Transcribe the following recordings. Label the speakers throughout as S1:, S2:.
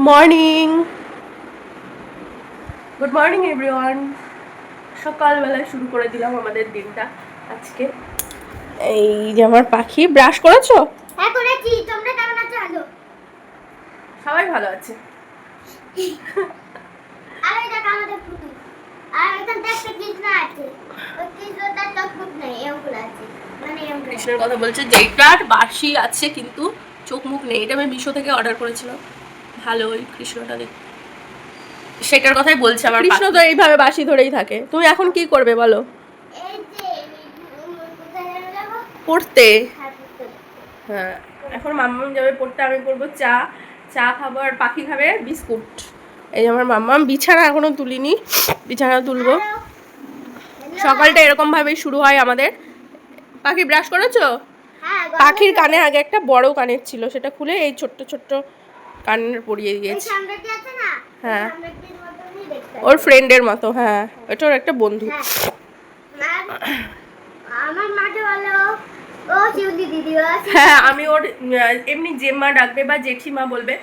S1: Morning, good morning everyone. সকালবেলায় শুরু করে দিলাম আমাদের দিনটা আজকে। এই যে আমার পাখি, ব্রাশ করেছো?
S2: হ্যাঁ করেছি। তোমরা কেমন আছো? হ্যালো।
S1: সবাই ভালো আছে।
S2: আর এই দেখ আমাদের পুটু। আর এখানে একটা কৃষ্ণ আছে। ওই কৃষ্ণটার চোখ মুখ নেই, এমগুলো আছে। মানে এমগুলো।
S1: কৃষ্ণের কথা বলছে, যেটার বাসি আছে কিন্তু চোখ মুখ নেই। এটা আমি মিশো থেকে অর্ডার করেছিলাম। ভালো ওই কৃষ্ণটা দেখতে, সেটার কথাই বলছে আমার। কৃষ্ণ তো এইভাবে বাসি ধরেই থাকে। তুমি এখন কি করবে বলো?
S2: এই যে কোথায় যাবো?
S1: পড়তে।
S2: হ্যাঁ পড়তে।
S1: হ্যাঁ, এখন মাম্মাম যাবে পড়তে, আমি করবো চা। চা খাবো আর পাখি খাবে বিস্কুট। এই আমার মাম্মাম বিছানা এখনো তুলিনি, বিছানা তুলবো। সকালটা এরকম ভাবেই শুরু হয় আমাদের। পাখি ব্রাশ করেছো?
S2: হ্যাঁ
S1: পাখির কানে আগে একটা বড় কানের ছিল, সেটা খুলে এই ছোট্ট ছোট্ট কানের পরিয়ে
S2: এই
S1: দিয়েছি।
S2: সামনেটি আছে না?
S1: হ্যাঁ,
S2: সামনেটির মতনই দেখতে।
S1: ওর ফ্রেন্ডের মতো। হ্যাঁ, এটা ওর একটা বন্ধু।
S2: হ্যাঁ। আমার মাকে বলো ও শিউলি দিদি।
S1: হ্যাঁ, আমি ওর এমনি জেম্মা ডাকবে বা জেঠিমা বলবে,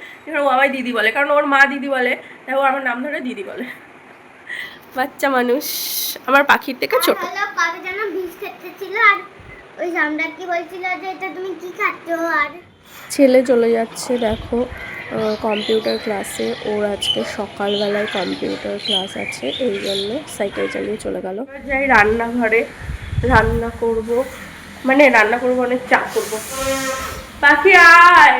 S1: ও আমায় দিদি বলে, কারণ ওর মা দিদি বলে, তাই ও আমার নাম ধরে দিদি বলে। বাচ্চা মানুষ, আমার পাখির থেকে ছোট।
S2: হলো কবে যেন বিস্কুট ছিল আর ওই সামনে কি বলছিল যে এটা তুমি কি খাচ্ছো? আর
S1: ছেলে চলে যাচ্ছে দেখো কম্পিউটার ক্লাসে। ওর আজকে সকালবেলায় কম্পিউটার ক্লাস আছে, এই জন্য সাইকেল চালিয়ে চলে গেল। যাই রান্নাঘরে, রান্না করব, মানে রান্না করবো, অনেক চা করবো। পাখি আয়।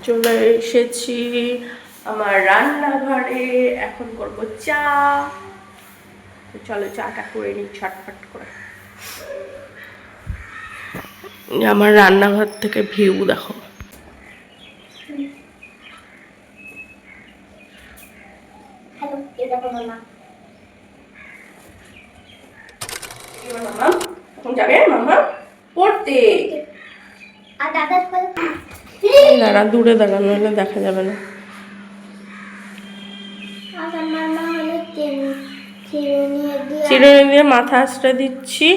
S1: চলে এসেছি আমার রান্নাঘরে, এখন করবো চা। চলো চাটা করে নিই ছটফট করে। আমার রান্নাঘর থেকে ভিউ দেখো।
S2: হ্যালো, এটা করো না।
S1: মাম্মা এখন যাবে, মাম্মা পড়তে।
S2: আর দাদা বলো
S1: দাঁড়া, দূরে দাঁড়া, নইলে দেখা যাবে না।
S2: আর আমার মা হলো চিরুনি দিয়ে।
S1: চিরুনি দিয়ে মাথা আঁচড়ে দিচ্ছি।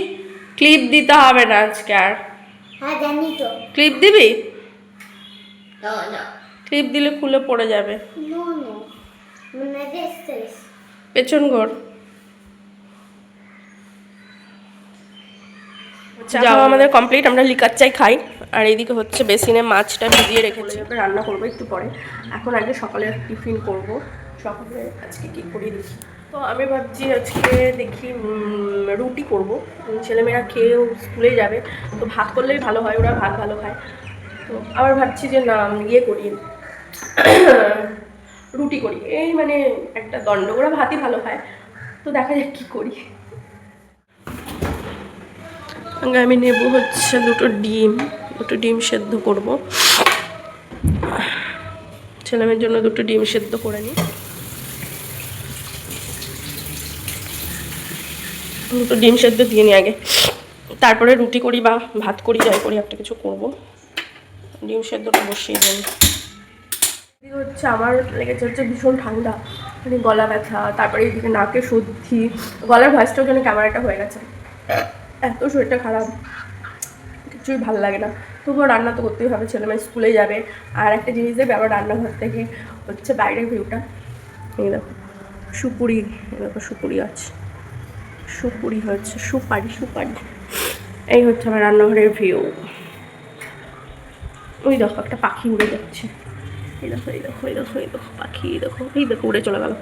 S1: ক্লিপ দিতে হবে না আজকে আর।
S2: হ্যাঁ জানি তো।
S1: ক্লিপ দিবি?
S2: নো নো
S1: ক্লিপ দিলে খুলে পড়ে যাবে।
S2: নো নো মানে দিস
S1: পেছন ঘর। যাও, আমাদের কমপ্লিট। আমরা লিকার চাই খাই। আর এইদিকে হচ্ছে বেসিনে মাছটা ভিজিয়ে রেখেছি, রান্না করবো একটু পরে। এখন আগে সকালে টিফিন করব। সকালে আজকে কী করি দেখি। তো আমি ভাবছি আজকে দেখি রুটি করব। ছেলেমেয়েরা খেয়েও স্কুলে যাবে, তো ভাত করলেই ভালো হয়, ওরা ভাত ভালো খায়। তো আবার ভাবছি যে না, ইয়ে করি, রুটি করি। এই মানে একটা দণ্ড, ওরা ভাতই ভালো খায়। তো দেখা যাক কী করি। আমি নেব হচ্ছে দুটো ডিম সেদ্ধ করব। ছেলেমেয়ের জন্য দুটো ডিম সেদ্ধ করে নিই। দুটো ডিম সেদ্ধ দিয়ে নিই আগে, তারপরে রুটি করি বা ভাত করি, যাই করি একটা কিছু করব। ডিম সেদ্ধটা বসিয়ে দিই। হচ্ছে আমার লেগেছে হচ্ছে ভীষণ ঠান্ডা, মানে গলা ব্যথা, তারপরে এইদিকে নাকে সর্দি, গলার ভয়েসটার জন্য ক্যামেরাটা হয়ে গেছে। এত শরীরটা খারাপ, কিছুই ভালো লাগে না। তবুও রান্না তো করতেই হবে, ছেলেমেয়ে স্কুলে যাবে। আর একটা জিনিস দেখবে, আমার রান্নাঘর থেকে হচ্ছে বাইরের ভিউটা। এই দেখো সুপুরি, এই দেখো সুপুরি আছে, সুপুরি হচ্ছে সুপারি সুপারি। এই হচ্ছে আমার রান্নাঘরের ভিউ। ওই দেখো একটা পাখি উড়ে যাচ্ছে, এই দেখো এই দেখো এই দেখো এই দেখো পাখি, দেখো এই দেখো উড়ে চলে গেল।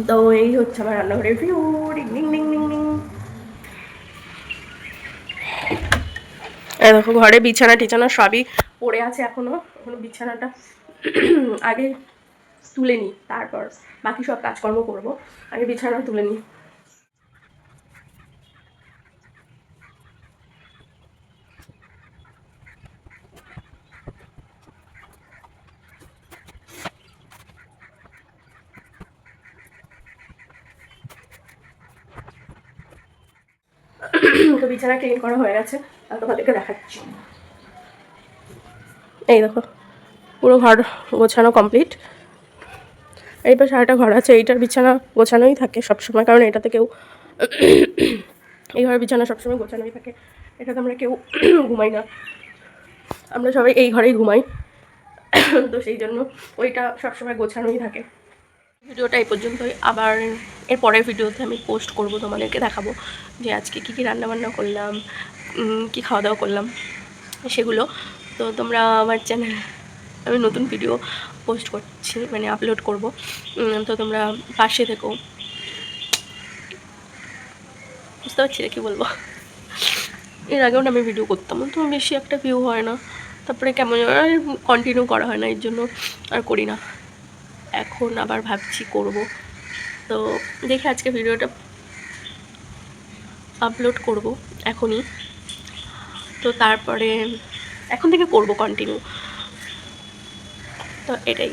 S1: তো এই হচ্ছে আমার রান্নাঘরের view. Ding ding ding ding ding. দেখো ঘরে বিছানা টিছানা সবই পড়ে আছে, এখনো বিছানাটা আগে তুলে নিই, তারপর বাকি সব কাজকর্ম করব। আগে বিছানা তুলে নিই। তো বিছানা ক্লিন করা হয়ে গেছে, আর তোমাদেরকে দেখাচ্ছি। এই দেখো পুরো ঘর গোছানো কমপ্লিট। এই পাশে আরেকটা ঘর আছে, এইটার বিছানা গোছানোই থাকে সবসময়, কারণ এটাতে কেউ এই ঘরের বিছানা সবসময় গোছানোই থাকে। এটাতে আমরা কেউ ঘুমাই না, আমরা সবাই এই ঘরেই ঘুমাই। তো সেই জন্য ওইটা সবসময় গোছানোই থাকে। ভিডিওটা এই পর্যন্তই, আবার এর পরের ভিডিওতে আমি পোস্ট করব, তোমাদেরকে দেখাবো যে আজকে কী কী রান্নাবান্না করলাম, কী খাওয়া দাওয়া করলাম সেগুলো। তো তোমরা আমার চ্যানেল, আমি নতুন ভিডিও পোস্ট করছি, মানে আপলোড করব, তো তোমরা পাশে থেকো। বুঝতে পারছি না কী বলবো। এর আগেও না আমি ভিডিও করতাম, তো বেশি একটা ভিউ হয় না, তারপরে কেমন আর কন্টিনিউ করা হয় না, এর জন্য আর করি না। এখন আবার ভাবছি করব, তো দেখে আজকে ভিডিওটা আপলোড করব এখনই। তো তারপরে এখন থেকে করব কন্টিনিউ, তো এটাই।